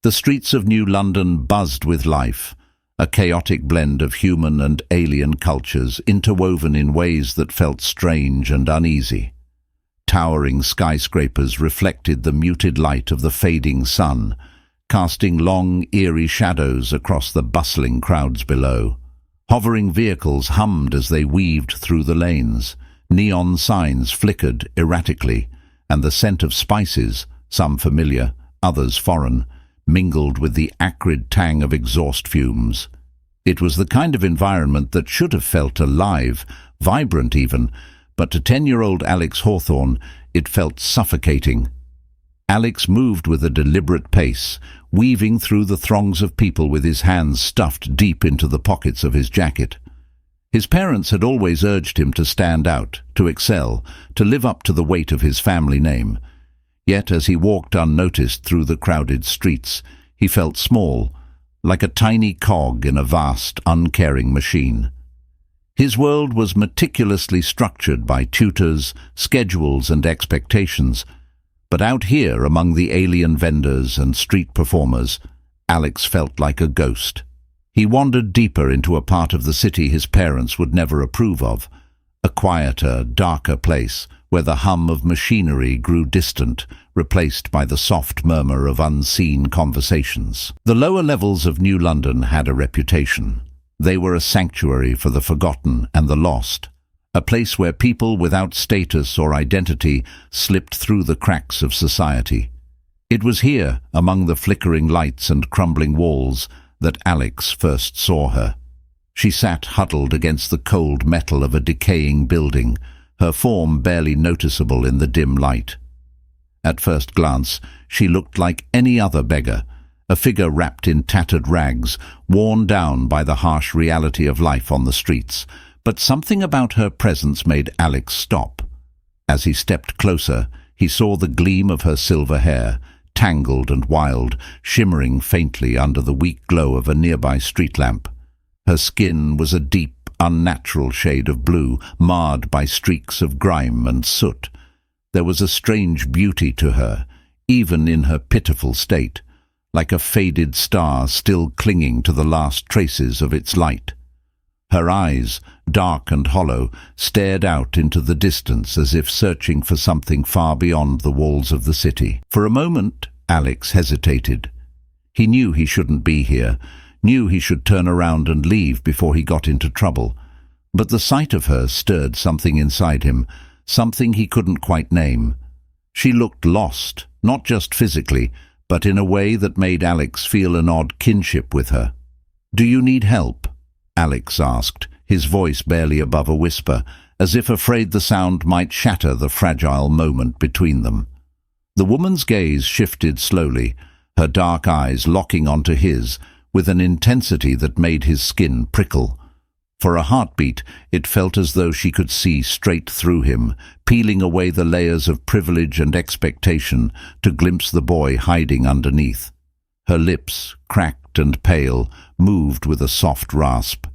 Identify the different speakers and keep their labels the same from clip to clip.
Speaker 1: The streets of New London buzzed with life, a chaotic blend of human and alien cultures interwoven in ways that felt strange and uneasy. Towering skyscrapers reflected the muted light of the fading sun, casting long, eerie shadows across the bustling crowds below. Hovering vehicles hummed as they weaved through the lanes. Neon signs flickered erratically, and the scent of spices, some familiar, others foreign, mingled with the acrid tang of exhaust fumes. It was the kind of environment that should have felt alive, vibrant even, but to 10-year-old Alex Hawthorne it felt suffocating. Alex moved with a deliberate pace, weaving through the throngs of people with his hands stuffed deep into the pockets of his jacket. His parents had always urged him to stand out, to excel, to live up to the weight of his family name. Yet as he walked unnoticed through the crowded streets, he felt small, like a tiny cog in a vast, uncaring machine. His world was meticulously structured by tutors, schedules and expectations, but out here among the alien vendors and street performers, Alex felt like a ghost. He wandered deeper into a part of the city his parents would never approve of, a quieter, darker place where the hum of machinery grew distant, replaced by the soft murmur of unseen conversations. The lower levels of New London had a reputation. They were a sanctuary for the forgotten and the lost, a place where people without status or identity slipped through the cracks of society. It was here, among the flickering lights and crumbling walls, that Alex first saw her. She sat huddled against the cold metal of a decaying building, her form barely noticeable in the dim light. At first glance, she looked like any other beggar, a figure wrapped in tattered rags, worn down by the harsh reality of life on the streets. But something about her presence made Alex stop. As he stepped closer, he saw the gleam of her silver hair, tangled and wild, shimmering faintly under the weak glow of a nearby street lamp. Her skin was a deep, unnatural shade of blue, marred by streaks of grime and soot. There was a strange beauty to her, even in her pitiful state, like a faded star still clinging to the last traces of its light. Her eyes, dark and hollow, stared out into the distance as if searching for something far beyond the walls of the city. For a moment, Alex hesitated. He knew he shouldn't be here, knew he should turn around and leave before he got into trouble. But the sight of her stirred something inside him, something he couldn't quite name. She looked lost, not just physically, but in a way that made Alex feel an odd kinship with her. "Do you need help?" Alex asked, his voice barely above a whisper, as if afraid the sound might shatter the fragile moment between them. The woman's gaze shifted slowly, her dark eyes locking onto his, with an intensity that made his skin prickle. For a heartbeat, it felt as though she could see straight through him, peeling away the layers of privilege and expectation to glimpse the boy hiding underneath. Her lips, cracked and pale, moved with a soft rasp.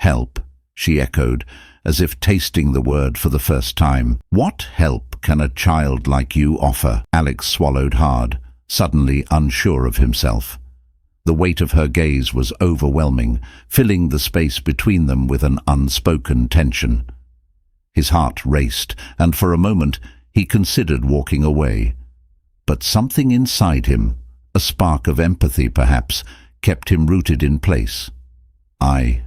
Speaker 1: "Help," she echoed, as if tasting the word for the first time. "What help can a child like you offer?" Alex swallowed hard, suddenly unsure of himself. The weight of her gaze was overwhelming, filling the space between them with an unspoken tension. His heart raced, and for a moment he considered walking away. But something inside him, a spark of empathy perhaps, kept him rooted in place. I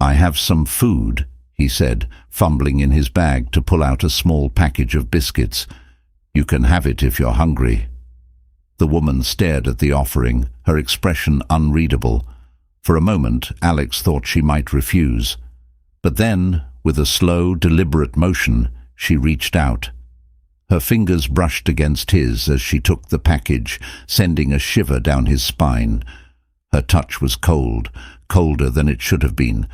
Speaker 1: have some food," he said, fumbling in his bag to pull out a small package of biscuits. "You can have it if you're hungry." The woman stared at the offering, her expression unreadable. For a moment, Alex thought she might refuse. But then, with a slow, deliberate motion, she reached out. Her fingers brushed against his as she took the package, sending a shiver down his spine. Her touch was cold, colder than it should have been,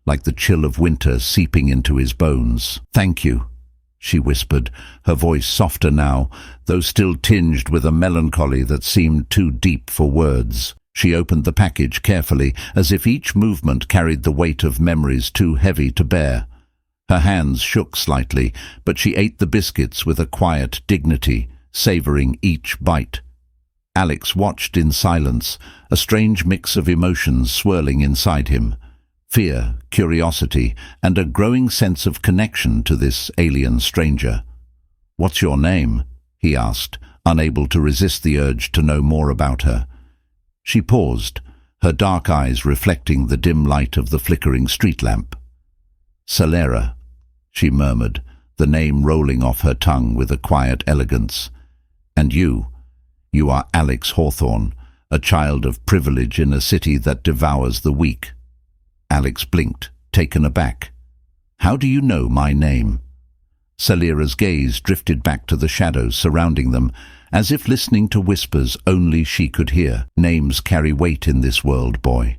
Speaker 1: like the chill of winter seeping into his bones. "Thank you," she whispered, her voice softer now, though still tinged with a melancholy that seemed too deep for words. She opened the package carefully, as if each movement carried the weight of memories too heavy to bear. Her hands shook slightly, but she ate the biscuits with a quiet dignity, savoring each bite. Alex watched in silence, a strange mix of emotions swirling inside him. Fear, curiosity, and a growing sense of connection to this alien stranger. "What's your name?" he asked, unable to resist the urge to know more about her. She paused, her dark eyes reflecting the dim light of the flickering street lamp. "Salera," she murmured, the name rolling off her tongue with a quiet elegance. "And you are Alex Hawthorne, a child of privilege in a city that devours the weak." Alex blinked, taken aback. "How do you know my name?" Salera's gaze drifted back to the shadows surrounding them, as if listening to whispers only she could hear. "Names carry weight in this world, boy.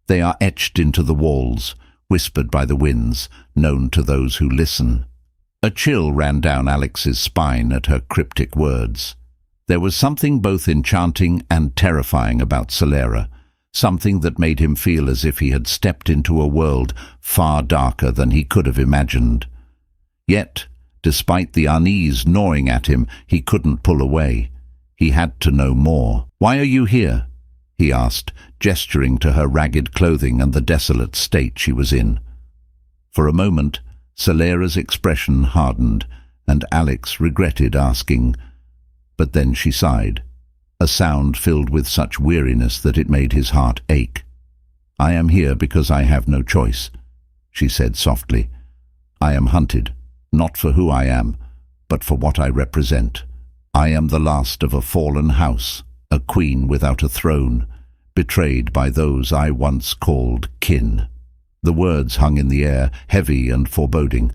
Speaker 1: They are etched into the walls, whispered by the winds, known to those who listen." A chill ran down Alex's spine at her cryptic words. There was something both enchanting and terrifying about Salera, something that made him feel as if he had stepped into a world far darker than he could have imagined. Yet, despite the unease gnawing at him, he couldn't pull away. He had to know more. "Why are you here?" he asked, gesturing to her ragged clothing and the desolate state she was in. For a moment, Salera's expression hardened, and Alex regretted asking, but then she sighed, a sound filled with such weariness that it made his heart ache. "I am here because I have no choice," she said softly. "I am hunted, not for who I am, but for what I represent. I am the last of a fallen house, a queen without a throne, betrayed by those I once called kin." The words hung in the air, heavy and foreboding.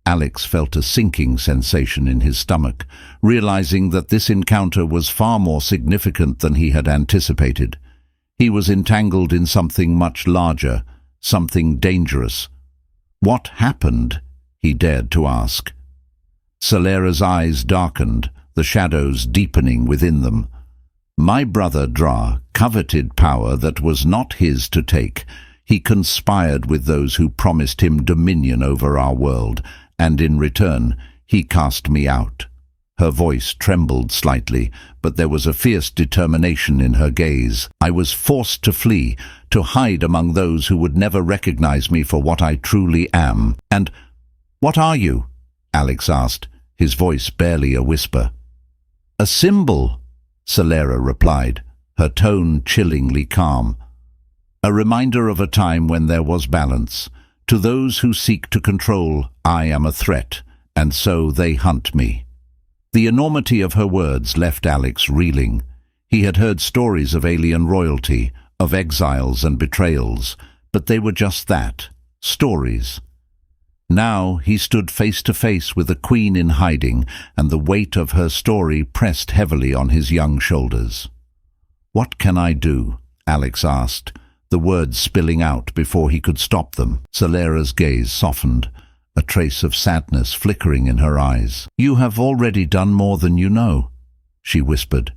Speaker 1: Alex felt a sinking sensation in his stomach, realizing that this encounter was far more significant than he had anticipated. He was entangled in something much larger, something dangerous. "What happened?" he dared to ask. Salera's eyes darkened, the shadows deepening within them. "My brother Dra coveted power that was not his to take. He conspired with those who promised him dominion over our world, and in return he cast me out." Her voice trembled slightly, but there was a fierce determination in her gaze. "I was forced to flee, to hide among those who would never recognize me for what I truly am." "And what are you?" Alex asked, his voice barely a whisper. "A symbol," Salera replied, her tone chillingly calm. "A reminder of a time when there was balance. To those who seek to control, I am a threat, and so they hunt me." The enormity of her words left Alex reeling. He had heard stories of alien royalty, of exiles and betrayals, but they were just that, stories. Now he stood face to face with a queen in hiding, and the weight of her story pressed heavily on his young shoulders. "What can I do?" Alex asked, the words spilling out before he could stop them. Salera's gaze softened, a trace of sadness flickering in her eyes. "You have already done more than you know," she whispered.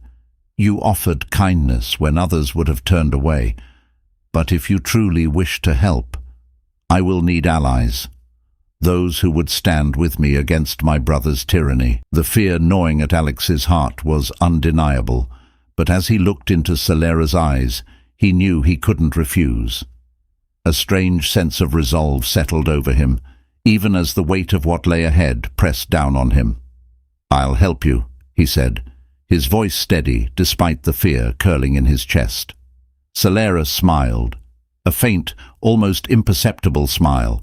Speaker 1: "You offered kindness when others would have turned away. But if you truly wish to help, I will need allies. Those who would stand with me against my brother's tyranny." The fear gnawing at Alex's heart was undeniable, but as he looked into Salera's eyes, he knew he couldn't refuse. A strange sense of resolve settled over him, even as the weight of what lay ahead pressed down on him. "I'll help you," he said, his voice steady despite the fear curling in his chest. Salera smiled, a faint, almost imperceptible smile,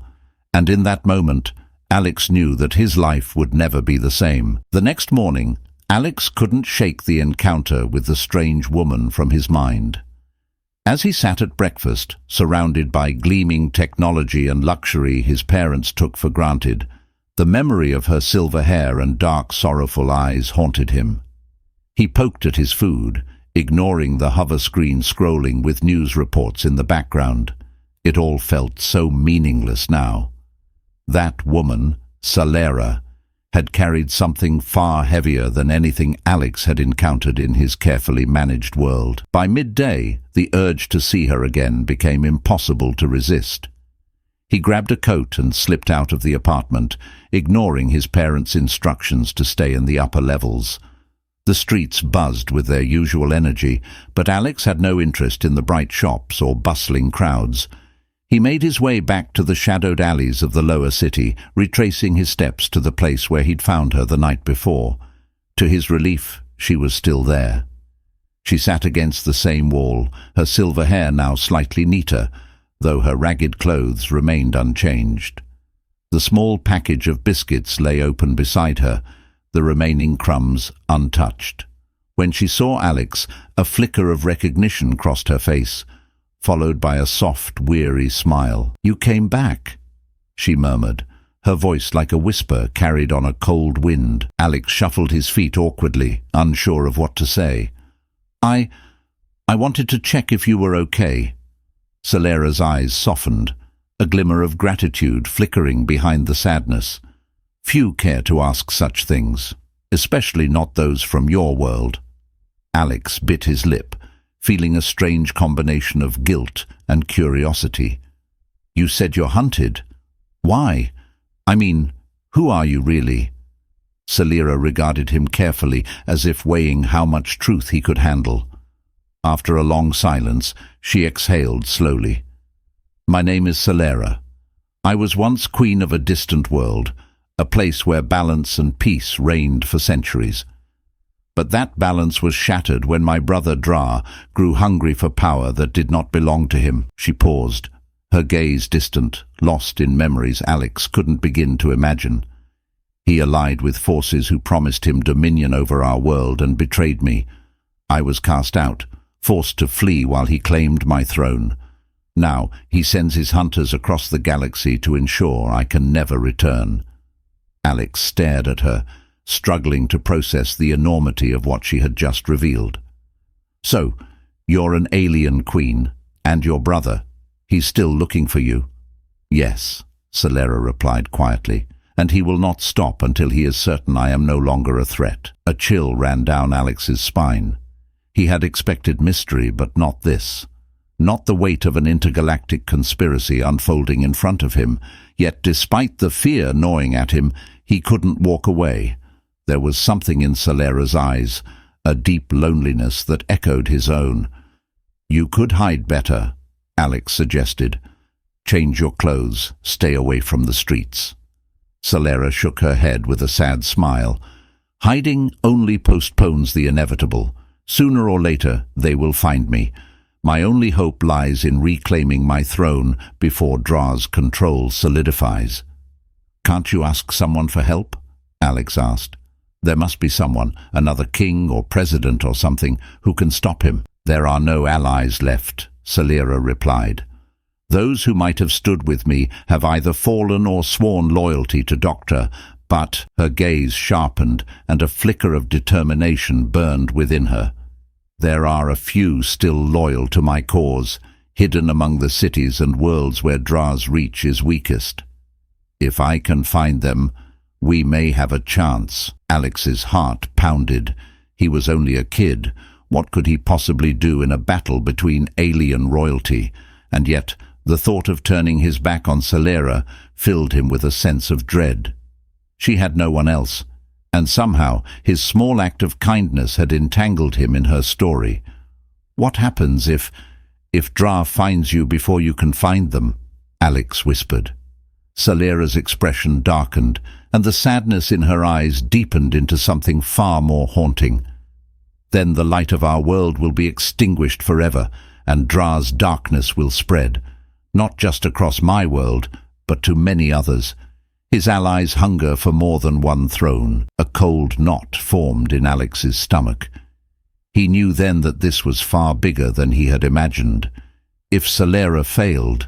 Speaker 1: and in that moment, Alex knew that his life would never be the same. The next morning, Alex couldn't shake the encounter with the strange woman from his mind. As he sat at breakfast, surrounded by gleaming technology and luxury his parents took for granted, the memory of her silver hair and dark, sorrowful eyes haunted him. He poked at his food, ignoring the hover screen scrolling with news reports in the background. It all felt so meaningless now. That woman, Salera, had carried something far heavier than anything Alex had encountered in his carefully managed world. By midday, the urge to see her again became impossible to resist. He grabbed a coat and slipped out of the apartment, ignoring his parents' instructions to stay in the upper levels. The streets buzzed with their usual energy, but Alex had no interest in the bright shops or bustling crowds. He made his way back to the shadowed alleys of the lower city, retracing his steps to the place where he'd found her the night before. To his relief, she was still there. She sat against the same wall, her silver hair now slightly neater, though her ragged clothes remained unchanged. The small package of biscuits lay open beside her, the remaining crumbs untouched. When she saw Alex, a flicker of recognition crossed her face, followed by a soft, weary smile. "You came back," she murmured, her voice like a whisper carried on a cold wind. Alex shuffled his feet awkwardly, unsure of what to say. I wanted to check if you were okay." Salera's eyes softened, a glimmer of gratitude flickering behind the sadness. Few care to ask such things, especially not those from your world. Alex bit his lip, feeling a strange combination of guilt and curiosity. "You said you're hunted. Why? I mean, who are you really?" Salera regarded him carefully, as if weighing how much truth he could handle. After a long silence, she exhaled slowly. "My name is Salera. I was once queen of a distant world, a place where balance and peace reigned for centuries. But that balance was shattered when my brother Dra grew hungry for power that did not belong to him." She paused, her gaze distant, lost in memories Alex couldn't begin to imagine. "He allied with forces who promised him dominion over our world and betrayed me. I was cast out, forced to flee while he claimed my throne. Now he sends his hunters across the galaxy to ensure I can never return." Alex stared at her, struggling to process the enormity of what she had just revealed. "So, you're an alien queen, and your brother, he's still looking for you?" "Yes," Salera replied quietly, "and he will not stop until he is certain I am no longer a threat." A chill ran down Alex's spine. He had expected mystery, but not this. Not the weight of an intergalactic conspiracy unfolding in front of him, yet despite the fear gnawing at him, he couldn't walk away. There was something in Salera's eyes, a deep loneliness that echoed his own. "You could hide better," Alex suggested. "Change your clothes, stay away from the streets." Salera shook her head with a sad smile. "Hiding only postpones the inevitable. Sooner or later, they will find me. My only hope lies in reclaiming my throne before Dra's control solidifies." "Can't you ask someone for help?" Alex asked. "There must be someone, another king or president or something, who can stop him." "There are no allies left," Salera replied. "Those who might have stood with me have either fallen or sworn loyalty to Doctor, but," her gaze sharpened and a flicker of determination burned within her, "there are a few still loyal to my cause, hidden among the cities and worlds where Dra's reach is weakest. If I can find them, we may have a chance." Alex's heart pounded. He was only a kid. What could he possibly do in a battle between alien royalty? And yet, the thought of turning his back on Salera filled him with a sense of dread. She had no one else, and somehow his small act of kindness had entangled him in her story. "What happens if Dra finds you before you can find them?" Alex whispered. Salera's expression darkened, and the sadness in her eyes deepened into something far more haunting. "Then the light of our world will be extinguished forever, and Dra's darkness will spread, not just across my world, but to many others. His allies hunger for more than one throne." A cold knot formed in Alex's stomach. He knew then that this was far bigger than he had imagined. If Salera failed,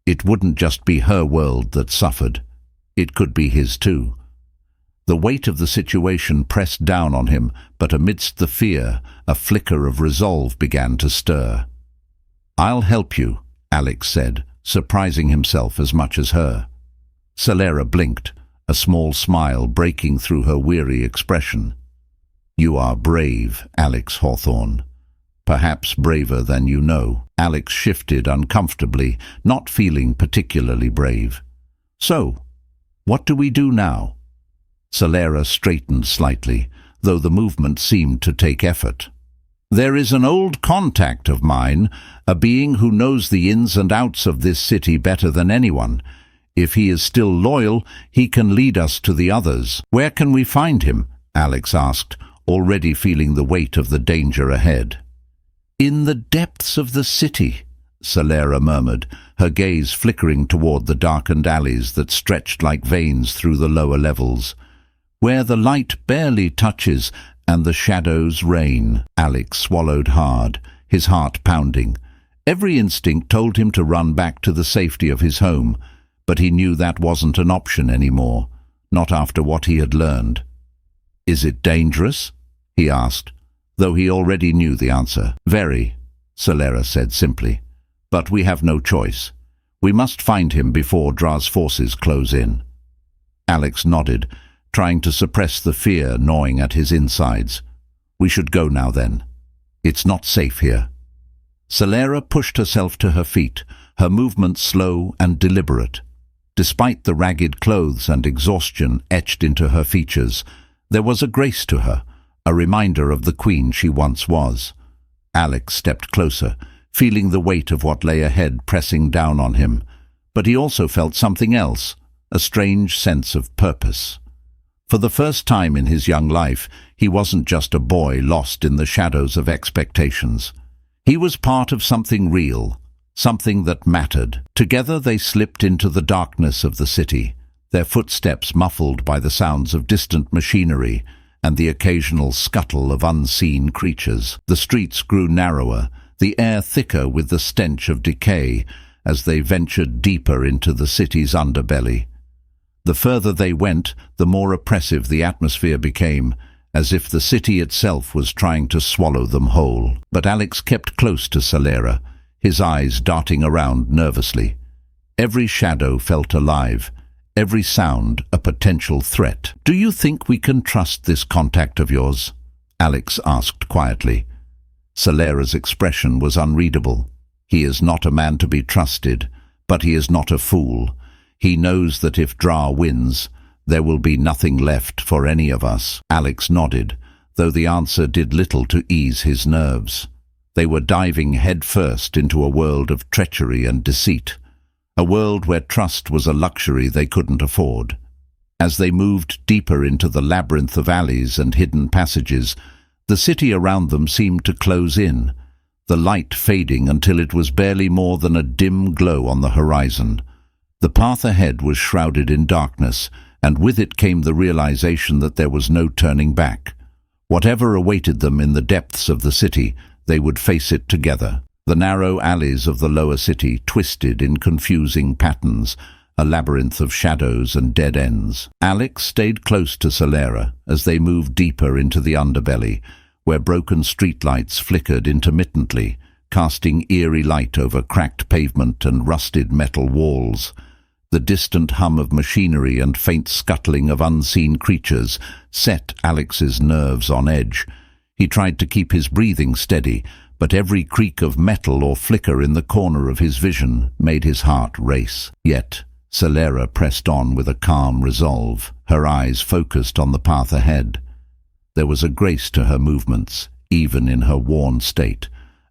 Speaker 1: it wouldn't just be her world that suffered. It could be his too. The weight of the situation pressed down on him, but amidst the fear, a flicker of resolve began to stir. "I'll help you," Alex said, surprising himself as much as her. Salera blinked, a small smile breaking through her weary expression. "You are brave, Alex Hawthorne. Perhaps braver than you know." Alex shifted uncomfortably, not feeling particularly brave. "So, what do we do now?" Salera straightened slightly, though the movement seemed to take effort. "There is an old contact of mine, a being who knows the ins and outs of this city better than anyone. If he is still loyal, he can lead us to the others." "Where can we find him?" Alex asked, already feeling the weight of the danger ahead. "In the depths of the city," Salera murmured, her gaze flickering toward the darkened alleys that stretched like veins through the lower levels. "Where the light barely touches and the shadows reign." Alex swallowed hard, his heart pounding. Every instinct told him to run back to the safety of his home, but he knew that wasn't an option anymore, not after what he had learned. "Is it dangerous?" he asked, though he already knew the answer. "Very," Salera said simply. "But we have no choice. We must find him before Dra's forces close in." Alex nodded, trying to suppress the fear gnawing at his insides. "We should go now then. It's not safe here." Salera pushed herself to her feet, her movements slow and deliberate. Despite the ragged clothes and exhaustion etched into her features, there was a grace to her, a reminder of the queen she once was. Alex stepped closer, feeling the weight of what lay ahead pressing down on him, but he also felt something else, a strange sense of purpose. For the first time in his young life, he wasn't just a boy lost in the shadows of expectations. He was part of something real, something that mattered. Together they slipped into the darkness of the city, their footsteps muffled by the sounds of distant machinery and the occasional scuttle of unseen creatures. The streets grew narrower, the air thicker with the stench of decay as they ventured deeper into the city's underbelly. The further they went, the more oppressive the atmosphere became, as if the city itself was trying to swallow them whole. But Alex kept close to Salera, his eyes darting around nervously. Every shadow felt alive, every sound a potential threat. "Do you think we can trust this contact of yours?" Alex asked quietly. Salera's expression was unreadable. "He is not a man to be trusted, but he is not a fool. He knows that if Dra wins, there will be nothing left for any of us." Alex nodded, though the answer did little to ease his nerves. They were diving headfirst into a world of treachery and deceit, a world where trust was a luxury they couldn't afford. As they moved deeper into the labyrinth of alleys and hidden passages, the city around them seemed to close in, the light fading until it was barely more than a dim glow on the horizon. The path ahead was shrouded in darkness, and with it came the realization that there was no turning back. Whatever awaited them in the depths of the city, they would face it together. The narrow alleys of the lower city twisted in confusing patterns, a labyrinth of shadows and dead ends. Alex stayed close to Salera as they moved deeper into the underbelly, where broken streetlights flickered intermittently, casting eerie light over cracked pavement and rusted metal walls. The distant hum of machinery and faint scuttling of unseen creatures set Alex's nerves on edge. He tried to keep his breathing steady, but every creak of metal or flicker in the corner of his vision made his heart race. Yet Salera pressed on with a calm resolve, her eyes focused on the path ahead. There was a grace to her movements, even in her worn state,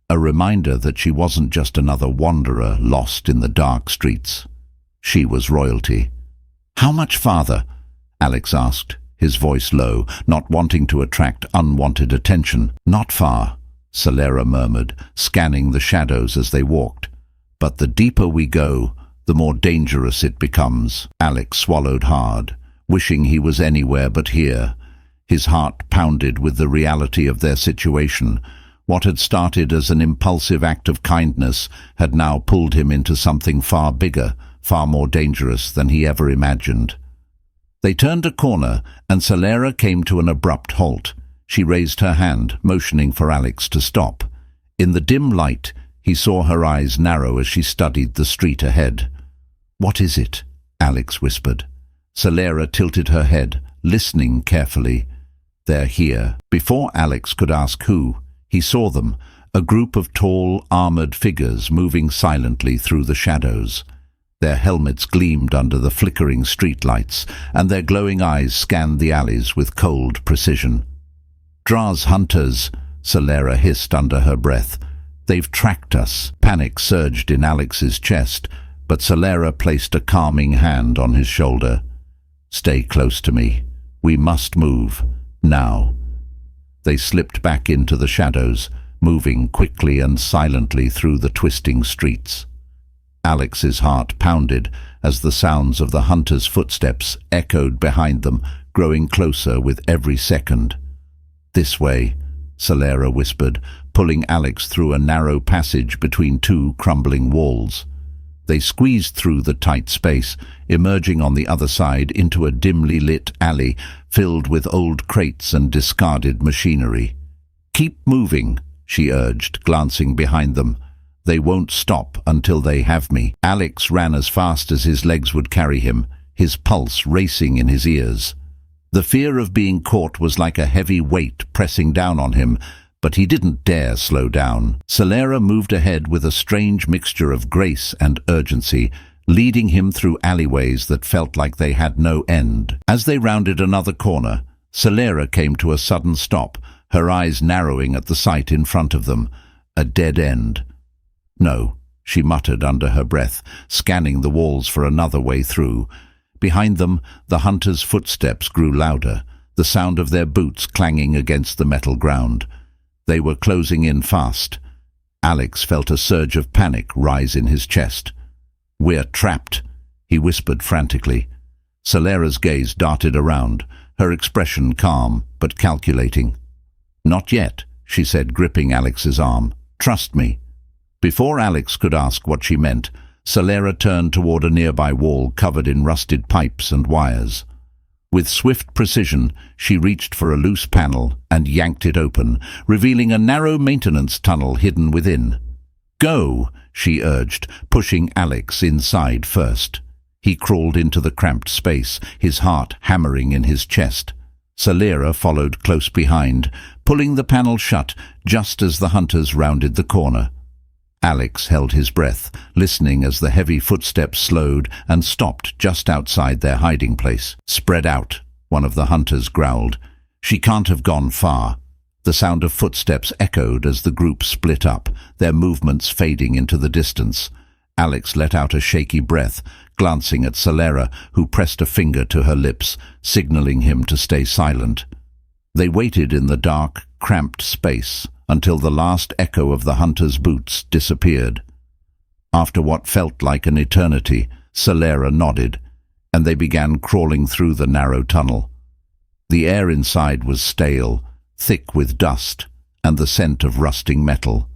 Speaker 1: a reminder that she wasn't just another wanderer lost in the dark streets. She was royalty. "How much farther?" Alex asked, his voice low, not wanting to attract unwanted attention. "Not far," Salera murmured, scanning the shadows as they walked. "But the deeper we go, the more dangerous it becomes." Alex swallowed hard, wishing he was anywhere but here. His heart pounded with the reality of their situation. What had started as an impulsive act of kindness had now pulled him into something far bigger, far more dangerous than he ever imagined. They turned a corner, and Salera came to an abrupt halt. She raised her hand, motioning for Alex to stop. In the dim light, he saw her eyes narrow as she studied the street ahead. "What is it?" Alex whispered. Salera tilted her head, listening carefully. "They're here." Before Alex could ask who, he saw them, a group of tall, armored figures moving silently through the shadows. Their helmets gleamed under the flickering streetlights, and their glowing eyes scanned the alleys with cold precision. Dra's hunters, Salera hissed under her breath. They've tracked us. Panic surged in Alex's chest, but Salera placed a calming hand on his shoulder. Stay close to me. We must move. Now. They slipped back into the shadows, moving quickly and silently through the twisting streets. Alex's heart pounded as the sounds of the hunters' footsteps echoed behind them, growing closer with every second. This way, Salera whispered, pulling Alex through a narrow passage between two crumbling walls. They squeezed through the tight space, emerging on the other side into a dimly lit alley filled with old crates and discarded machinery. "Keep moving," she urged, glancing behind them. "They won't stop until they have me." Alex ran as fast as his legs would carry him, his pulse racing in his ears. The fear of being caught was like a heavy weight pressing down on him, but he didn't dare slow down. Salera moved ahead with a strange mixture of grace and urgency, leading him through alleyways that felt like they had no end. As they rounded another corner, Salera came to a sudden stop, her eyes narrowing at the sight in front of them. A dead end. "No," she muttered under her breath, scanning the walls for another way through. Behind them, the hunters' footsteps grew louder, the sound of their boots clanging against the metal ground. They were closing in fast. Alex felt a surge of panic rise in his chest. "We're trapped," he whispered frantically. Salera's gaze darted around, her expression calm but calculating. "Not yet," she said, gripping Alex's arm. "Trust me." Before Alex could ask what she meant, Salera turned toward a nearby wall covered in rusted pipes and wires. With swift precision, she reached for a loose panel and yanked it open, revealing a narrow maintenance tunnel hidden within. "Go," she urged, pushing Alex inside first. He crawled into the cramped space, his heart hammering in his chest. Salera followed close behind, pulling the panel shut just as the hunters rounded the corner. Alex held his breath, listening as the heavy footsteps slowed and stopped just outside their hiding place. "Spread out," one of the hunters growled. "She can't have gone far." The sound of footsteps echoed as the group split up, their movements fading into the distance. Alex let out a shaky breath, glancing at Salera, who pressed a finger to her lips, signaling him to stay silent. They waited in the dark, cramped space until the last echo of the hunter's boots disappeared. After what felt like an eternity, Salera nodded, and they began crawling through the narrow tunnel. The air inside was stale, thick with dust, and the scent of rusting metal.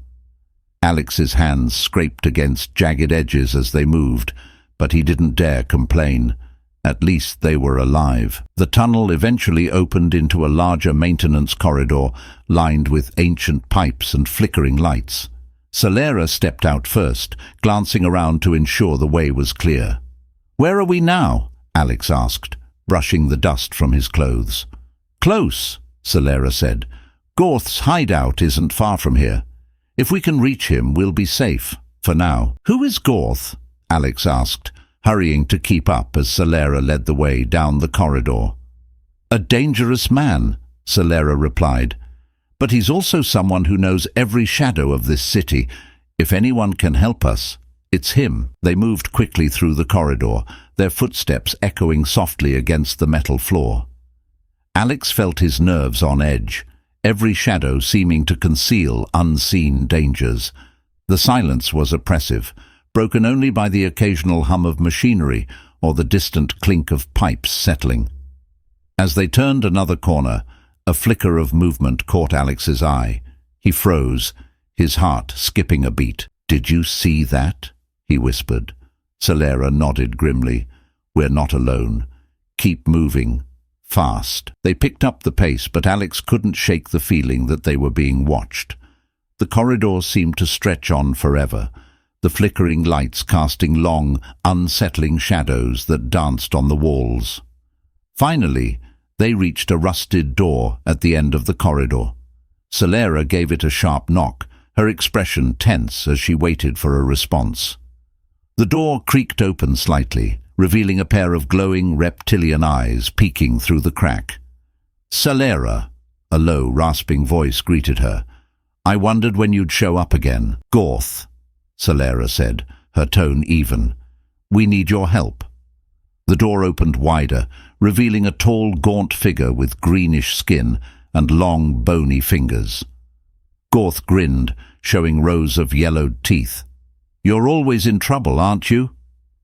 Speaker 1: Alex's hands scraped against jagged edges as they moved, but he didn't dare complain. At least they were alive. The tunnel eventually opened into a larger maintenance corridor, lined with ancient pipes and flickering lights. Salera stepped out first, glancing around to ensure the way was clear. "Where are we now?" Alex asked, brushing the dust from his clothes. "Close," Salera said. "Gorth's hideout isn't far from here. If we can reach him, we'll be safe, for now." "Who is Gorth?" Alex asked, hurrying to keep up as Salera led the way down the corridor. "A dangerous man," Salera replied. "But he's also someone who knows every shadow of this city. If anyone can help us, it's him." They moved quickly through the corridor, their footsteps echoing softly against the metal floor. Alex felt his nerves on edge, every shadow seeming to conceal unseen dangers. The silence was oppressive, broken only by the occasional hum of machinery or the distant clink of pipes settling. As they turned another corner, a flicker of movement caught Alex's eye. He froze, his heart skipping a beat. "Did you see that?" he whispered. Salera nodded grimly. "We're not alone. Keep moving. Fast." They picked up the pace, but Alex couldn't shake the feeling that they were being watched. The corridor seemed to stretch on forever, the flickering lights casting long, unsettling shadows that danced on the walls. Finally, they reached a rusted door at the end of the corridor. Salera gave it a sharp knock, her expression tense as she waited for a response. The door creaked open slightly, revealing a pair of glowing reptilian eyes peeking through the crack. "Salera," A low, rasping voice greeted her. "I wondered when you'd show up again." "Gorth," Salera said, her tone even. "We need your help." The door opened wider, revealing a tall, gaunt figure with greenish skin and long, bony fingers. Gorth grinned, showing rows of yellowed teeth. "You're always in trouble, aren't you?"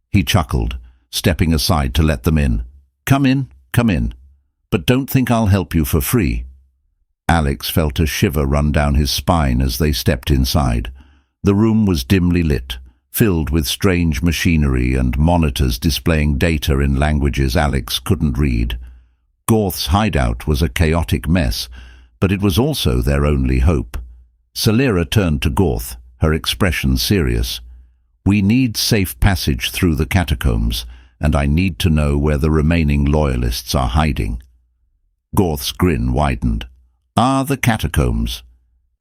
Speaker 1: He chuckled, stepping aside to let them in. Come in. But don't think I'll help you for free." Alex felt a shiver run down his spine as they stepped inside. The room was dimly lit, filled with strange machinery and monitors displaying data in languages Alex couldn't read. Gorth's hideout was a chaotic mess, but it was also their only hope. Salera turned to Gorth, her expression serious. "We need safe passage through the catacombs, and I need to know where the remaining loyalists are hiding." Gorth's grin widened. "The catacombs.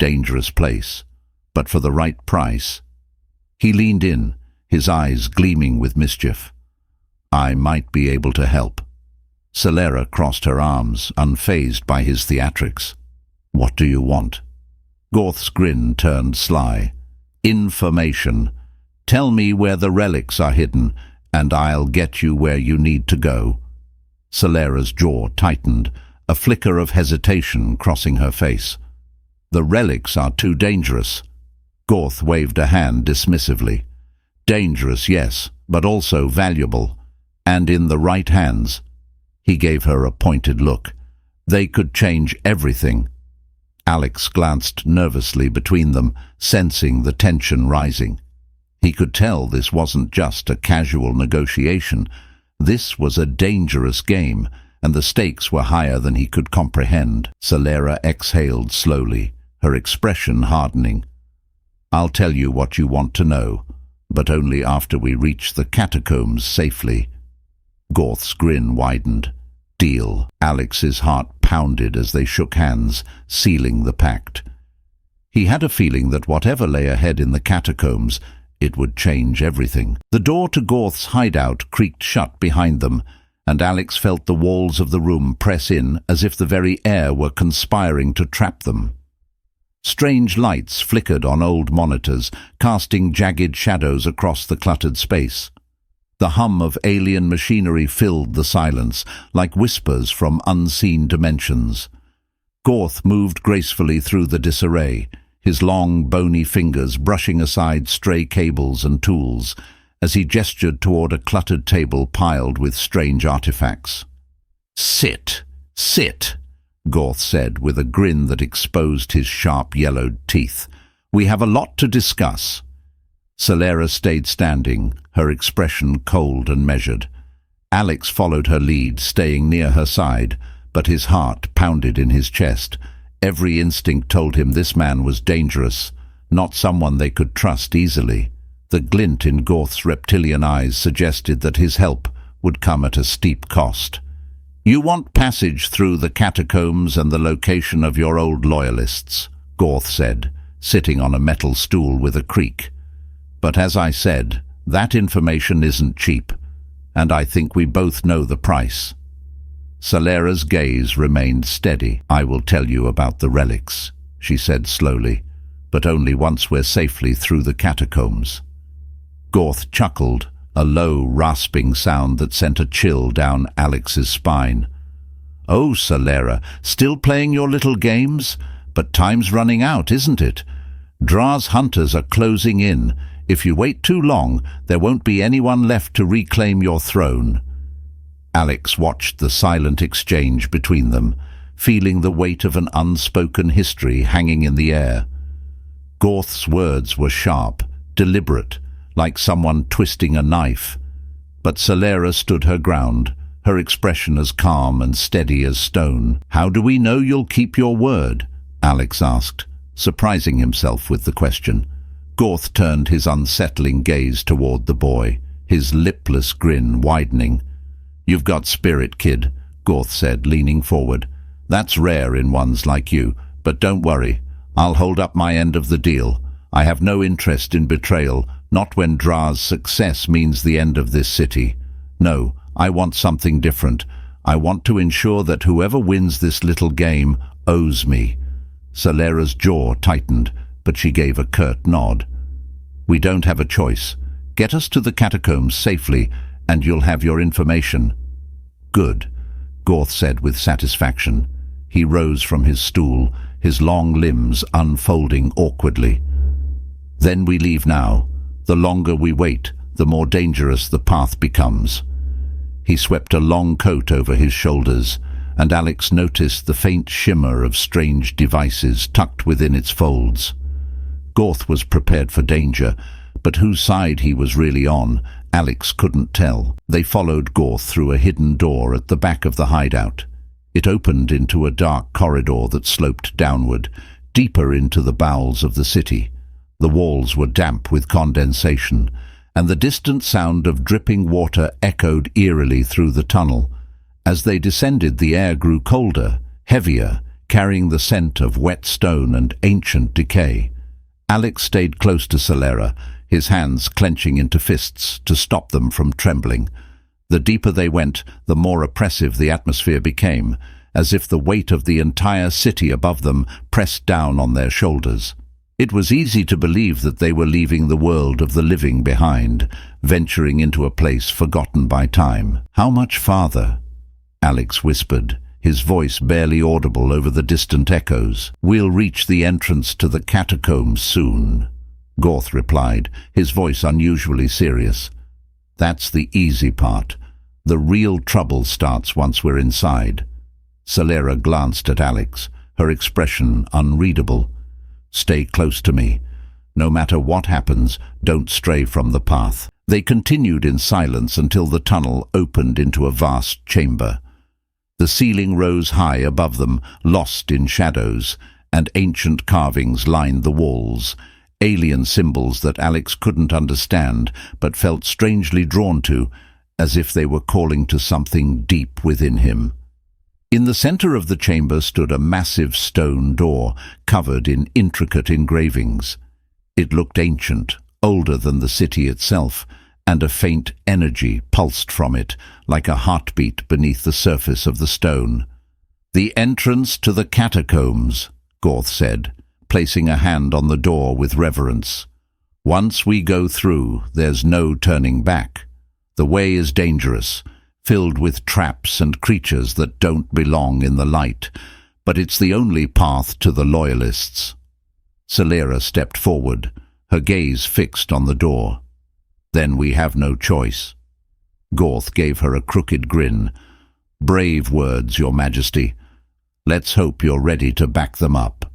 Speaker 1: Dangerous place, but for the right price." He leaned in, his eyes gleaming with mischief. "I might be able to help." Salera crossed her arms, unfazed by his theatrics. "What do you want?" Gorth's grin turned sly. "Information. Tell me where the relics are hidden, and I'll get you where you need to go." Salera's jaw tightened, a flicker of hesitation crossing her face. "The relics are too dangerous." Gorth waved a hand dismissively. "Dangerous, yes, but also valuable. And in the right hands." He gave her a pointed look. "They could change everything." Alex glanced nervously between them, sensing the tension rising. He could tell this wasn't just a casual negotiation. This was a dangerous game, and the stakes were higher than he could comprehend. Salera exhaled slowly, her expression hardening. "I'll tell you what you want to know, but only after we reach the catacombs safely." Gorth's grin widened. "Deal." Alex's heart pounded as they shook hands, sealing the pact. He had a feeling that whatever lay ahead in the catacombs, it would change everything. The door to Gorth's hideout creaked shut behind them, and Alex felt the walls of the room press in as if the very air were conspiring to trap them. Strange lights flickered on old monitors, casting jagged shadows across the cluttered space. The hum of alien machinery filled the silence, like whispers from unseen dimensions. Gorth moved gracefully through the disarray, his long, bony fingers brushing aside stray cables and tools, as he gestured toward a cluttered table piled with strange artifacts. "Sit, sit," Gorth said with a grin that exposed his sharp yellowed teeth. "We have a lot to discuss." Salera stayed standing, her expression cold and measured. Alex followed her lead, staying near her side, but his heart pounded in his chest. Every instinct told him this man was dangerous, not someone they could trust easily. The glint in Gorth's reptilian eyes suggested that his help would come at a steep cost. "You want passage through the catacombs and the location of your old loyalists," Gorth said, sitting on a metal stool with a creak. "But as I said, that information isn't cheap, and I think we both know the price." Salera's gaze remained steady. "I will tell you about the relics," she said slowly, "but only once we're safely through the catacombs." Gorth chuckled, a low, rasping sound that sent a chill down Alex's spine. "Oh, Salera, still playing your little games? But time's running out, isn't it? Dra's hunters are closing in. If you wait too long, there won't be anyone left to reclaim your throne." Alex watched the silent exchange between them, feeling the weight of an unspoken history hanging in the air. Gorth's words were sharp, deliberate, like someone twisting a knife. But Salera stood her ground, her expression as calm and steady as stone. "How do we know you'll keep your word?" Alex asked, surprising himself with the question. Gorth turned his unsettling gaze toward the boy, his lipless grin widening. "You've got spirit, kid," Gorth said, leaning forward. "That's rare in ones like you, but don't worry. I'll hold up my end of the deal. I have no interest in betrayal, not when Dra's success means the end of this city. No, I want something different. I want to ensure that whoever wins this little game owes me." Salera's jaw tightened, but she gave a curt nod. "We don't have a choice. Get us to the catacombs safely, and you'll have your information." "Good," Gorth said with satisfaction. He rose from his stool, his long limbs unfolding awkwardly. "Then we leave now. The longer we wait, the more dangerous the path becomes." He swept a long coat over his shoulders, and Alex noticed the faint shimmer of strange devices tucked within its folds. Gorth was prepared for danger, but whose side he was really on, Alex couldn't tell. They followed Gorth through a hidden door at the back of the hideout. It opened into a dark corridor that sloped downward, deeper into the bowels of the city. The walls were damp with condensation, and the distant sound of dripping water echoed eerily through the tunnel. As they descended, the air grew colder, heavier, carrying the scent of wet stone and ancient decay. Alex stayed close to Salera, his hands clenching into fists to stop them from trembling. The deeper they went, the more oppressive the atmosphere became, as if the weight of the entire city above them pressed down on their shoulders. It was easy to believe that they were leaving the world of the living behind, venturing into a place forgotten by time. "How much farther?" Alex whispered, his voice barely audible over the distant echoes. "We'll reach the entrance to the catacombs soon," Gorth replied, his voice unusually serious. "That's the easy part. The real trouble starts once we're inside." Salera glanced at Alex, her expression unreadable. "Stay close to me. No matter what happens, don't stray from the path." They continued in silence until the tunnel opened into a vast chamber. The ceiling rose high above them, lost in shadows, and ancient carvings lined the walls, alien symbols that Alex couldn't understand but felt strangely drawn to, as if they were calling to something deep within him. In the center of the chamber stood a massive stone door, covered in intricate engravings. It looked ancient, older than the city itself, and a faint energy pulsed from it, like a heartbeat beneath the surface of the stone. "The entrance to the catacombs," Gorth said, placing a hand on the door with reverence. "Once we go through, there's no turning back. The way is dangerous, filled with traps and creatures that don't belong in the light, but it's the only path to the loyalists." Salera stepped forward, her gaze fixed on the door. "Then we have no choice." Gorth gave her a crooked grin. "Brave words, Your Majesty. Let's hope you're ready to back them up."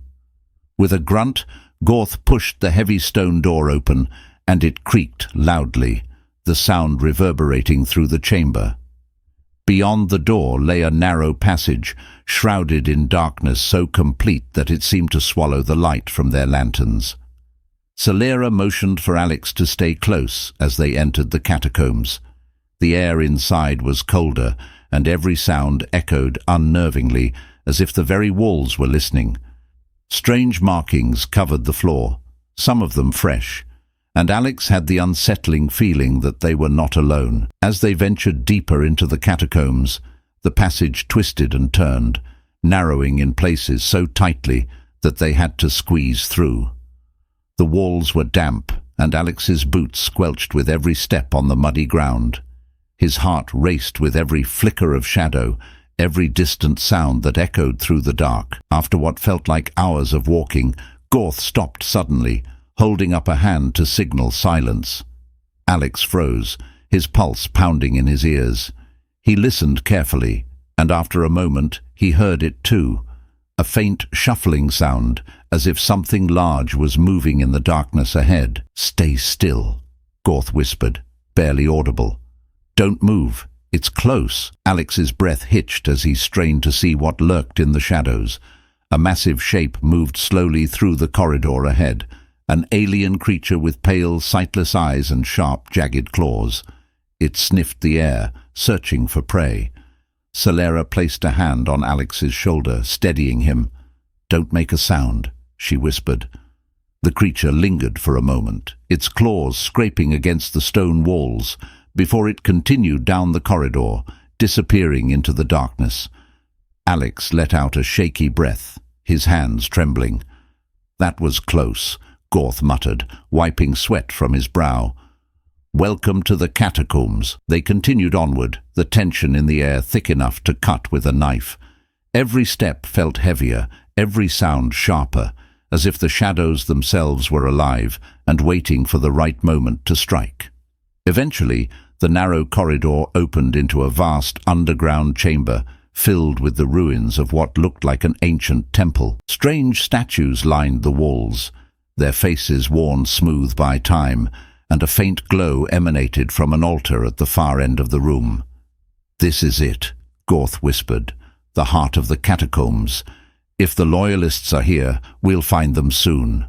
Speaker 1: With a grunt, Gorth pushed the heavy stone door open, and it creaked loudly, the sound reverberating through the chamber. Beyond the door lay a narrow passage, shrouded in darkness so complete that it seemed to swallow the light from their lanterns. Salera motioned for Alex to stay close as they entered the catacombs. The air inside was colder, and every sound echoed unnervingly, as if the very walls were listening. Strange markings covered the floor, some of them fresh, and Alex had the unsettling feeling that they were not alone. As they ventured deeper into the catacombs, the passage twisted and turned, narrowing in places so tightly that they had to squeeze through. The walls were damp, and Alex's boots squelched with every step on the muddy ground. His heart raced with every flicker of shadow, every distant sound that echoed through the dark. After what felt like hours of walking, Gorth stopped suddenly, holding up a hand to signal silence. Alex froze, his pulse pounding in his ears. He listened carefully, and after a moment he heard it too, a faint shuffling sound, as if something large was moving in the darkness ahead. "Stay still," Gorth whispered, barely audible. "Don't move. It's close." Alex's breath hitched as he strained to see what lurked in the shadows. A massive shape moved slowly through the corridor ahead, an alien creature with pale, sightless eyes and sharp, jagged claws. It sniffed the air, searching for prey. Salera placed a hand on Alex's shoulder, steadying him. "Don't make a sound," she whispered. The creature lingered for a moment, its claws scraping against the stone walls, before it continued down the corridor, disappearing into the darkness. Alex let out a shaky breath, his hands trembling. "That was close," Gorth muttered, wiping sweat from his brow. "Welcome to the catacombs." They continued onward, the tension in the air thick enough to cut with a knife. Every step felt heavier, every sound sharper, as if the shadows themselves were alive and waiting for the right moment to strike. Eventually, the narrow corridor opened into a vast underground chamber filled with the ruins of what looked like an ancient temple. Strange statues lined the walls, their faces worn smooth by time, and a faint glow emanated from an altar at the far end of the room. "This is it," Gorth whispered, "the heart of the catacombs. If the Loyalists are here, we'll find them soon."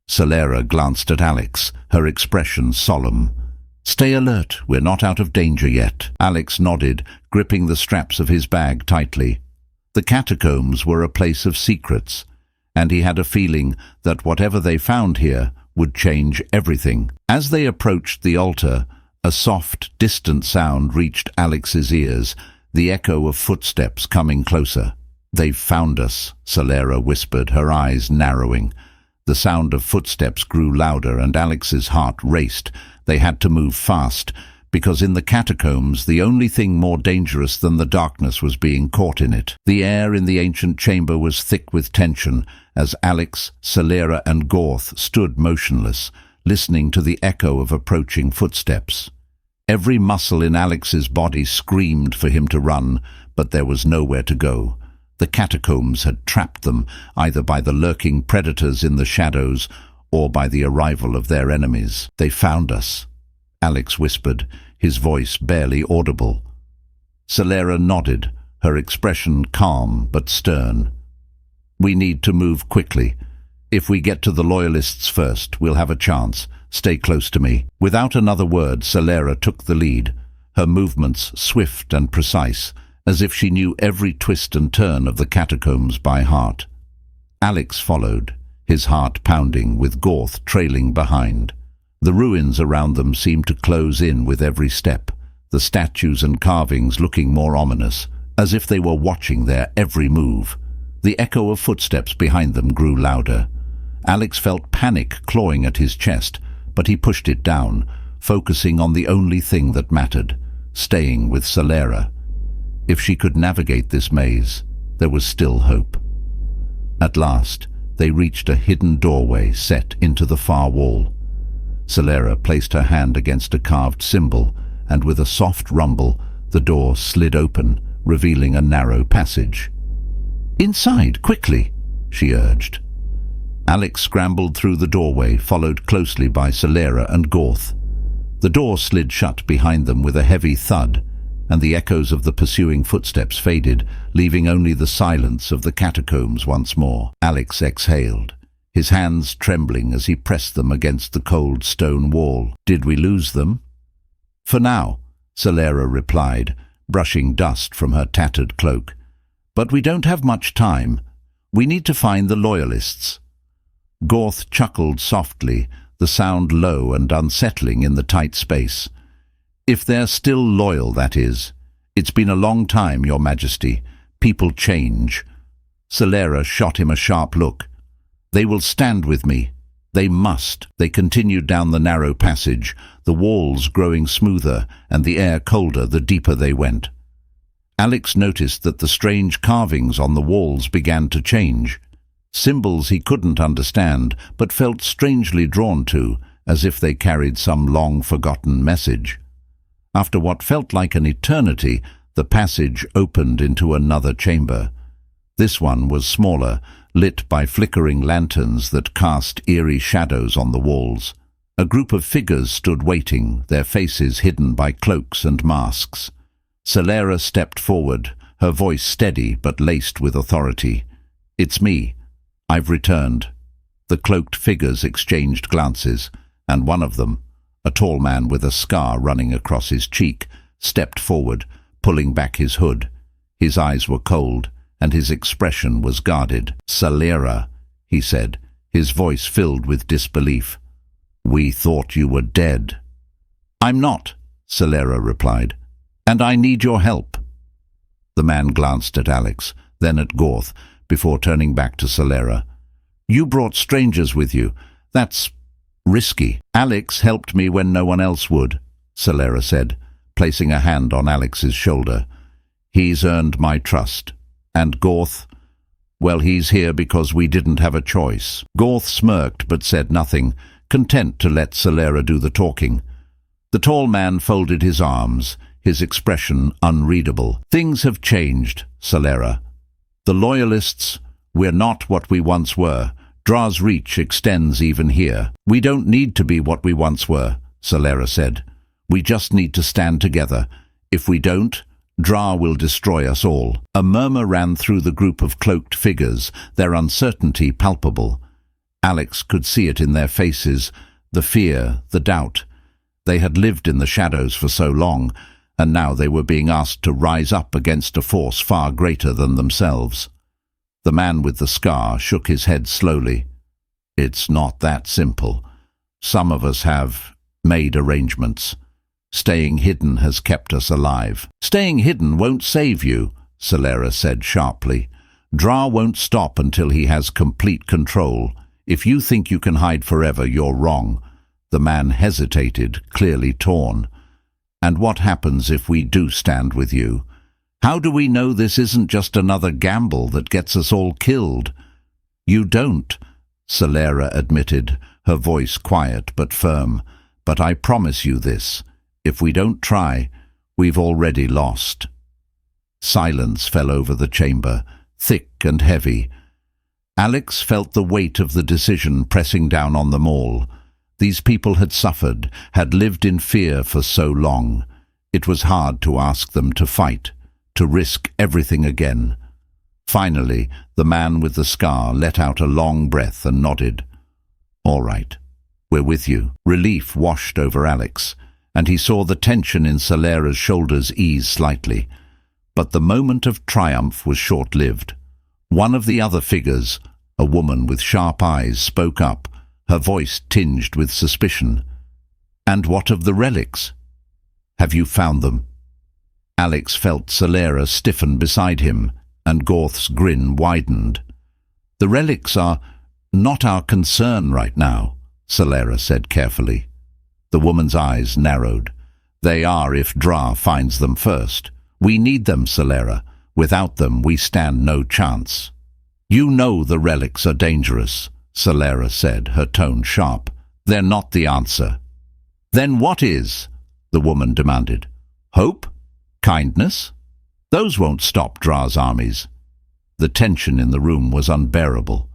Speaker 1: Salera glanced at Alex, her expression solemn. "Stay alert, we're not out of danger yet." Alex nodded, gripping the straps of his bag tightly. The catacombs were a place of secrets, and he had a feeling that whatever they found here would change everything. As they approached the altar, a soft, distant sound reached Alex's ears, the echo of footsteps coming closer. "They've found us," Salera whispered, her eyes narrowing. The sound of footsteps grew louder and Alex's heart raced. They had to move fast, because in the catacombs the only thing more dangerous than the darkness was being caught in it. The air in the ancient chamber was thick with tension as Alex, Salera and Gorth stood motionless, listening to the echo of approaching footsteps. Every muscle in Alex's body screamed for him to run, but there was nowhere to go. The catacombs had trapped them, either by the lurking predators in the shadows or by the arrival of their enemies. "They found us," Alex whispered, his voice barely audible. Salera nodded, her expression calm but stern. "We need to move quickly. If we get to the Loyalists first, we'll have a chance. Stay close to me." Without another word, Salera took the lead, her movements swift and precise, as if she knew every twist and turn of the catacombs by heart. Alex followed, his heart pounding, with Gorth trailing behind. The ruins around them seemed to close in with every step, the statues and carvings looking more ominous, as if they were watching their every move. The echo of footsteps behind them grew louder. Alex felt panic clawing at his chest, but he pushed it down, focusing on the only thing that mattered, staying with Salera. If she could navigate this maze, there was still hope. At last, they reached a hidden doorway set into the far wall. Salera placed her hand against a carved symbol, and with a soft rumble, the door slid open, revealing a narrow passage. "Inside, quickly," she urged. Alex scrambled through the doorway, followed closely by Salera and Gorth. The door slid shut behind them with a heavy thud, and the echoes of the pursuing footsteps faded, leaving only the silence of the catacombs once more. Alex exhaled, his hands trembling as he pressed them against the cold stone wall. "Did we lose them?" "For now," Salera replied, brushing dust from her tattered cloak. "But we don't have much time. We need to find the Loyalists." Gorth chuckled softly, the sound low and unsettling in the tight space. "If they're still loyal, that is. It's been a long time, Your Majesty. People change." Salera shot him a sharp look. "They will stand with me. They must." They continued down the narrow passage, the walls growing smoother and the air colder the deeper they went. Alex noticed that the strange carvings on the walls began to change. Symbols he couldn't understand, but felt strangely drawn to, as if they carried some long-forgotten message. After what felt like an eternity, the passage opened into another chamber. This one was smaller, lit by flickering lanterns that cast eerie shadows on the walls. A group of figures stood waiting, their faces hidden by cloaks and masks. Salera stepped forward, her voice steady but laced with authority. "It's me. I've returned." The cloaked figures exchanged glances, and one of them, a tall man with a scar running across his cheek, stepped forward, pulling back his hood. His eyes were cold, and his expression was guarded. "Salera," he said, his voice filled with disbelief. "We thought you were dead." "I'm not," Salera replied, "and I need your help." The man glanced at Alex, then at Gorth, before turning back to Salera. "You brought strangers with you. That's risky." "Alex helped me when no one else would," Salera said, placing a hand on Alex's shoulder. "He's earned my trust. And Gorth? Well, he's here because we didn't have a choice." Gorth smirked but said nothing, content to let Salera do the talking. The tall man folded his arms, his expression unreadable. "Things have changed, Salera. The Loyalists, we're not what we once were. Dra's reach extends even here." "We don't need to be what we once were," Salera said. "We just need to stand together. If we don't, Dra will destroy us all." A murmur ran through the group of cloaked figures, their uncertainty palpable. Alex could see it in their faces, the fear, the doubt. They had lived in the shadows for so long, and now they were being asked to rise up against a force far greater than themselves. The man with the scar shook his head slowly. "It's not that simple. Some of us have made arrangements. Staying hidden has kept us alive." "Staying hidden won't save you," Salera said sharply. "Dra won't stop until he has complete control. If you think you can hide forever, you're wrong." The man hesitated, clearly torn. "And what happens if we do stand with you? How do we know this isn't just another gamble that gets us all killed?" "You don't," Salera admitted, her voice quiet but firm. "But I promise you this. If we don't try, we've already lost." Silence fell over the chamber, thick and heavy. Alex felt the weight of the decision pressing down on them all. These people had suffered, had lived in fear for so long. It was hard to ask them to fight, to risk everything again. Finally, the man with the scar let out a long breath and nodded. "All right, we're with you." Relief washed over Alex, and he saw the tension in Salera's shoulders ease slightly. But the moment of triumph was short-lived. One of the other figures, a woman with sharp eyes, spoke up, her voice tinged with suspicion. "And what of the relics? Have you found them?" Alex felt Salera stiffen beside him, and Gorth's grin widened. "The relics are not our concern right now," Salera said carefully. The woman's eyes narrowed. "They are if Dra finds them first. We need them, Salera. Without them, we stand no chance." "You know the relics are dangerous," Salera said, her tone sharp. "They're not the answer." "Then what is?" the woman demanded. "Hope? Kindness? Those won't stop Dra's armies." The tension in the room was unbearable.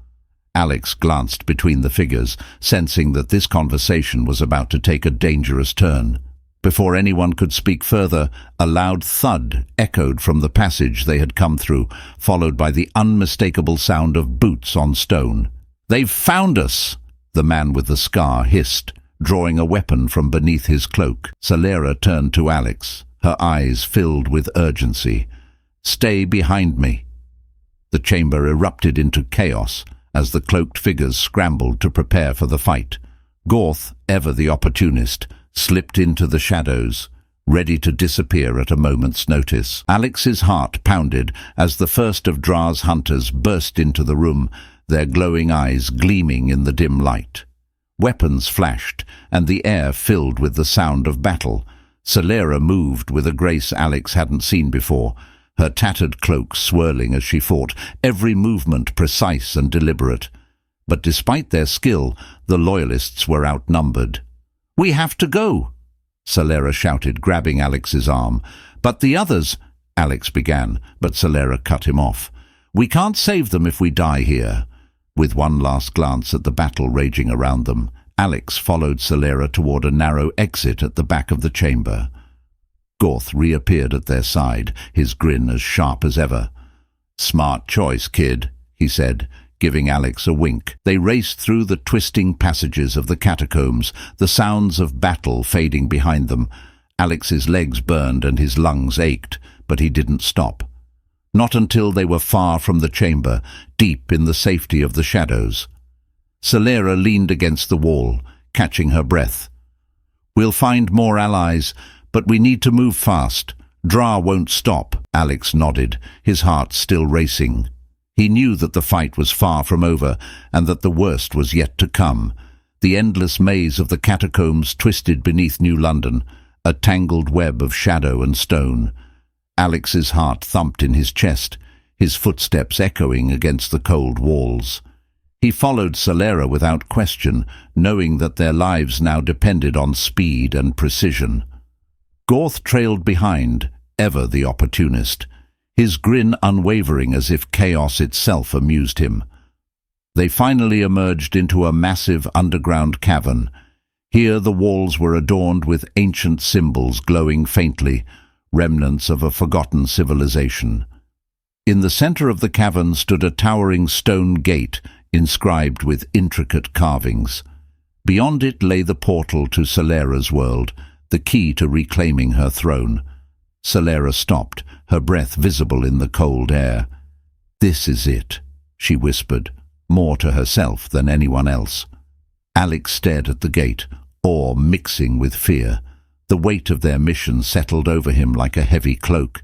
Speaker 1: Alex glanced between the figures, sensing that this conversation was about to take a dangerous turn. Before anyone could speak further, a loud thud echoed from the passage they had come through, followed by the unmistakable sound of boots on stone. "They've found us!" the man with the scar hissed, drawing a weapon from beneath his cloak. Salera turned to Alex, her eyes filled with urgency. "Stay behind me." The chamber erupted into chaos as the cloaked figures scrambled to prepare for the fight. Gorth, ever the opportunist, slipped into the shadows, ready to disappear at a moment's notice. Alex's heart pounded as the first of Dra's hunters burst into the room, their glowing eyes gleaming in the dim light. Weapons flashed, and the air filled with the sound of battle. Salera moved with a grace Alex hadn't seen before, her tattered cloak swirling as she fought, every movement precise and deliberate. But despite their skill, the Loyalists were outnumbered. "We have to go!" Salera shouted, grabbing Alex's arm. "But the others—" Alex began, but Salera cut him off. "We can't save them if we die here." With one last glance at the battle raging around them, Alex followed Salera toward a narrow exit at the back of the chamber. Gorth reappeared at their side, his grin as sharp as ever. "Smart choice, kid," he said, giving Alex a wink. They raced through the twisting passages of the catacombs, the sounds of battle fading behind them. Alex's legs burned and his lungs ached, but he didn't stop. Not until they were far from the chamber, deep in the safety of the shadows. Salera leaned against the wall, catching her breath. "We'll find more allies, but we need to move fast. Dra won't stop." Alex nodded, his heart still racing. He knew that the fight was far from over and that the worst was yet to come. The endless maze of the catacombs twisted beneath New London, a tangled web of shadow and stone. Alex's heart thumped in his chest, his footsteps echoing against the cold walls. He followed Salera without question, knowing that their lives now depended on speed and precision. Gorth trailed behind, ever the opportunist, his grin unwavering as if chaos itself amused him. They finally emerged into a massive underground cavern. Here the walls were adorned with ancient symbols glowing faintly, remnants of a forgotten civilization. In the center of the cavern stood a towering stone gate, inscribed with intricate carvings. Beyond it lay the portal to Salera's world, the key to reclaiming her throne. Salera stopped, her breath visible in the cold air. "This is it," she whispered, more to herself than anyone else. Alex stared at the gate, awe mixing with fear. The weight of their mission settled over him like a heavy cloak.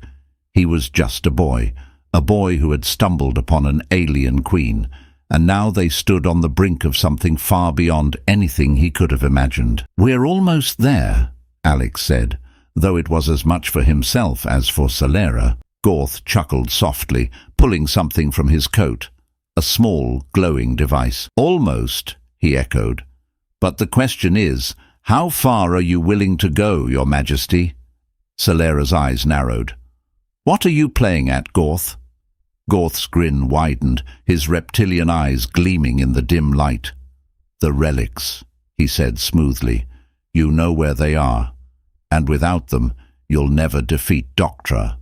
Speaker 1: He was just a boy who had stumbled upon an alien queen, and now they stood on the brink of something far beyond anything he could have imagined. "We're almost there," Alex said, though it was as much for himself as for Salera. Gorth chuckled softly, pulling something from his coat, a small, glowing device. "Almost," he echoed. "But the question is, how far are you willing to go, Your Majesty?" Salera's eyes narrowed. "What are you playing at, Gorth?" Gorth's grin widened, his reptilian eyes gleaming in the dim light. "The relics," he said smoothly. "You know where they are, and without them you'll never defeat Doctra."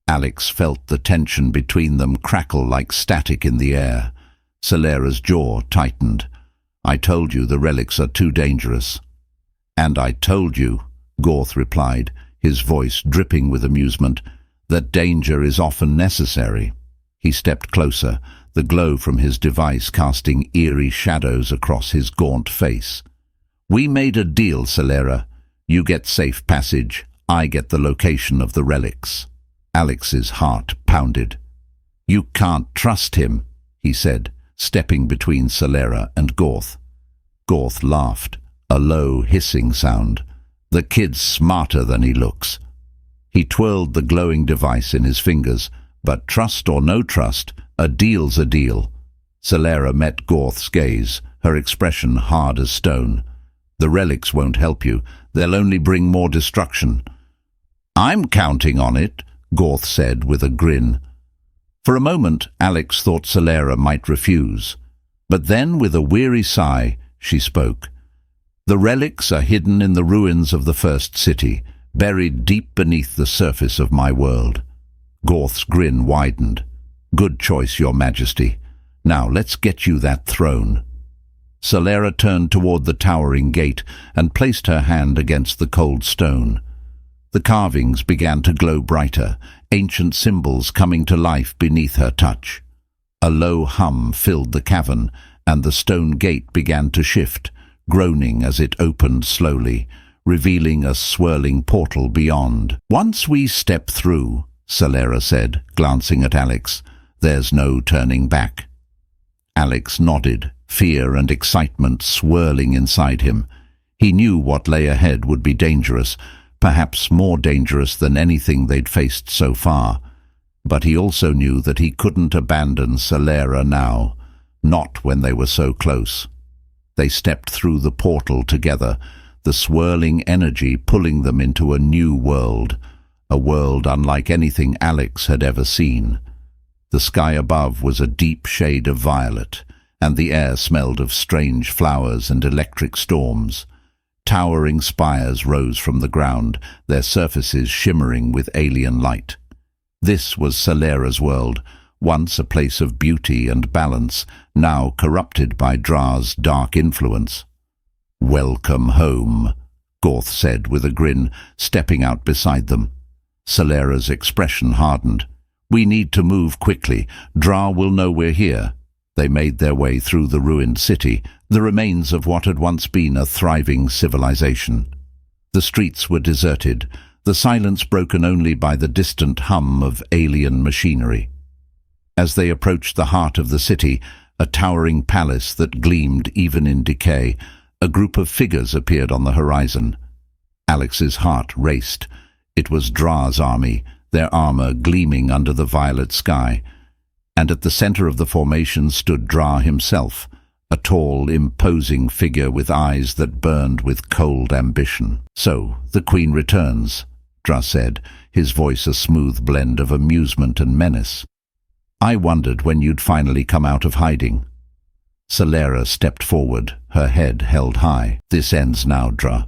Speaker 1: Alex felt the tension between them crackle like static in the air. Salera's jaw tightened. "I told you the relics are too dangerous." "And I told you," Gorth replied, his voice dripping with amusement, "that danger is often necessary." He stepped closer, the glow from his device casting eerie shadows across his gaunt face. "We made a deal, Salera. You get safe passage, I get the location of the relics." Alex's heart pounded. "You can't trust him," he said, stepping between Salera and Gorth. Gorth laughed, a low hissing sound. "The kid's smarter than he looks." He twirled the glowing device in his fingers, but trust or no trust, a deal's a deal. Salera met Gorth's gaze, her expression hard as stone. "The relics won't help you. They'll only bring more destruction." "I'm counting on it," Gorth said with a grin. For a moment, Alex thought Salera might refuse. But then, with a weary sigh, she spoke. "The relics are hidden in the ruins of the first city, buried deep beneath the surface of my world." Gorth's grin widened. "Good choice, Your Majesty. Now let's get you that throne." Salera turned toward the towering gate and placed her hand against the cold stone. The carvings began to glow brighter, ancient symbols coming to life beneath her touch. A low hum filled the cavern, and the stone gate began to shift, groaning as it opened slowly, revealing a swirling portal beyond. "Once we step through," Salera said, glancing at Alex, "there's no turning back." Alex nodded, fear and excitement swirling inside him. He knew what lay ahead would be dangerous, perhaps more dangerous than anything they'd faced so far. But he also knew that he couldn't abandon Salera now, not when they were so close. They stepped through the portal together, the swirling energy pulling them into a new world, a world unlike anything Alex had ever seen. The sky above was a deep shade of violet, and the air smelled of strange flowers and electric storms. Towering spires rose from the ground, their surfaces shimmering with alien light. This was Salera's world, once a place of beauty and balance, now corrupted by Dra's dark influence. "Welcome home," Gorth said with a grin, stepping out beside them. Salera's expression hardened. "We need to move quickly. Dra will know we're here." They made their way through the ruined city, the remains of what had once been a thriving civilization. The streets were deserted, the silence broken only by the distant hum of alien machinery. As they approached the heart of the city, a towering palace that gleamed even in decay, a group of figures appeared on the horizon. Alex's heart raced. It was Dra's army, their armor gleaming under the violet sky. And at the center of the formation stood Dra himself, a tall, imposing figure with eyes that burned with cold ambition. "So, the Queen returns," Dra said, his voice a smooth blend of amusement and menace. "I wondered when you'd finally come out of hiding." Salera stepped forward, her head held high. "This ends now, Dra."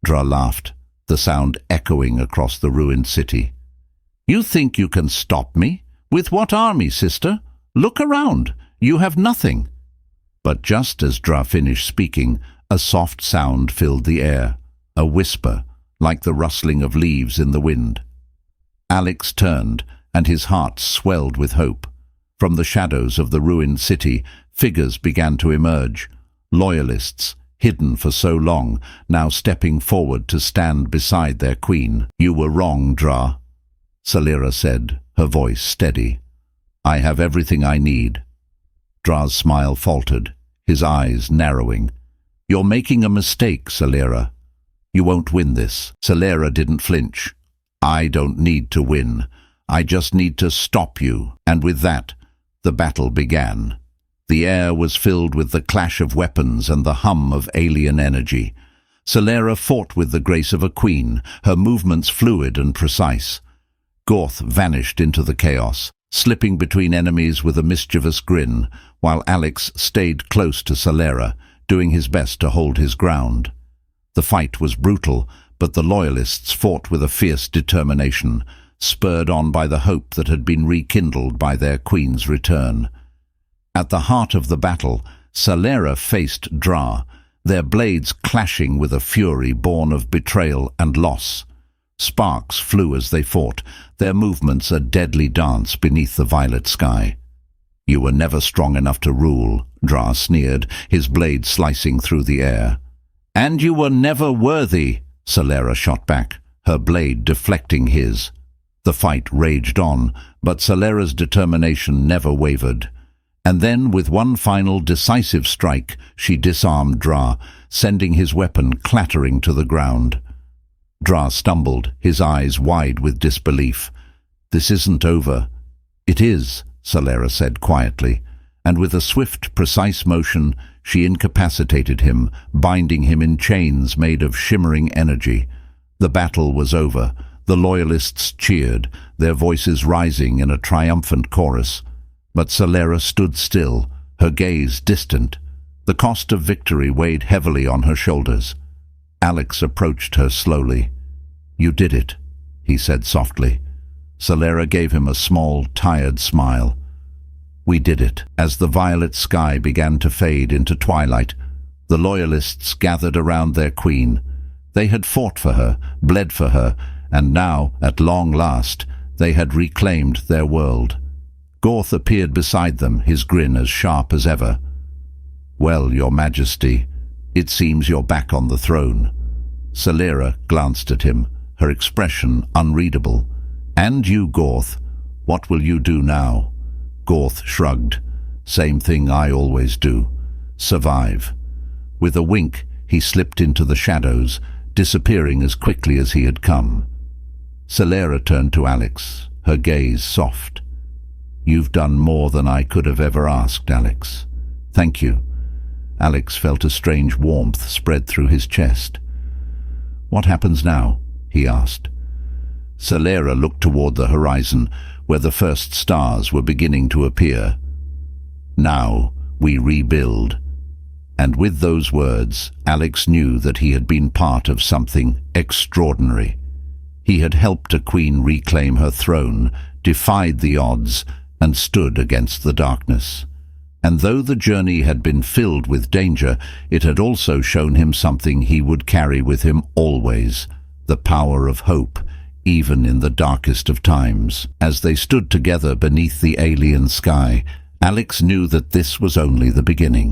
Speaker 1: Dra laughed, the sound echoing across the ruined city. "You think you can stop me? With what army, sister? Look around. You have nothing." But just as Dra finished speaking, a soft sound filled the air, a whisper, like the rustling of leaves in the wind. Alex turned, and his heart swelled with hope. From the shadows of the ruined city, figures began to emerge. Loyalists, hidden for so long, now stepping forward to stand beside their queen. "You were wrong, Dra," Salera said, her voice steady. "I have everything I need." Dra's smile faltered, his eyes narrowing. "You're making a mistake, Salera. You won't win this." Salera didn't flinch. "I don't need to win. I just need to stop you." And with that, the battle began. The air was filled with the clash of weapons and the hum of alien energy. Salera fought with the grace of a queen, her movements fluid and precise. Gorth vanished into the chaos, slipping between enemies with a mischievous grin, while Alex stayed close to Salera, doing his best to hold his ground. The fight was brutal, but the Loyalists fought with a fierce determination, spurred on by the hope that had been rekindled by their queen's return. At the heart of the battle, Salera faced Dra, their blades clashing with a fury born of betrayal and loss. Sparks flew as they fought, their movements a deadly dance beneath the violet sky. "You were never strong enough to rule," Dra sneered, his blade slicing through the air. "And you were never worthy," Salera shot back, her blade deflecting his. The fight raged on, but Salera's determination never wavered. And then, with one final decisive strike, she disarmed Dra, sending his weapon clattering to the ground. Dra stumbled, his eyes wide with disbelief. "This isn't over." "It is," Salera said quietly, and with a swift, precise motion, she incapacitated him, binding him in chains made of shimmering energy. The battle was over. The Loyalists cheered, their voices rising in a triumphant chorus. But Salera stood still, her gaze distant. The cost of victory weighed heavily on her shoulders. Alex approached her slowly. "You did it," he said softly. Salera gave him a small, tired smile. "We did it." As the violet sky began to fade into twilight, the Loyalists gathered around their queen. They had fought for her, bled for her, and now, at long last, they had reclaimed their world. Gorth appeared beside them, his grin as sharp as ever. "Well, Your Majesty, it seems you're back on the throne." Salera glanced at him, her expression unreadable. "And you, Gorth, what will you do now?" Gorth shrugged. "Same thing I always do. Survive." With a wink, he slipped into the shadows, disappearing as quickly as he had come. Salera turned to Alex, her gaze soft. "You've done more than I could have ever asked, Alex. Thank you." Alex felt a strange warmth spread through his chest. "What happens now?" he asked. Salera looked toward the horizon, where the first stars were beginning to appear. "Now we rebuild." And with those words, Alex knew that he had been part of something extraordinary. He had helped a queen reclaim her throne, defied the odds, and stood against the darkness. And though the journey had been filled with danger, it had also shown him something he would carry with him always, the power of hope, even in the darkest of times. As they stood together beneath the alien sky, Alex knew that this was only the beginning.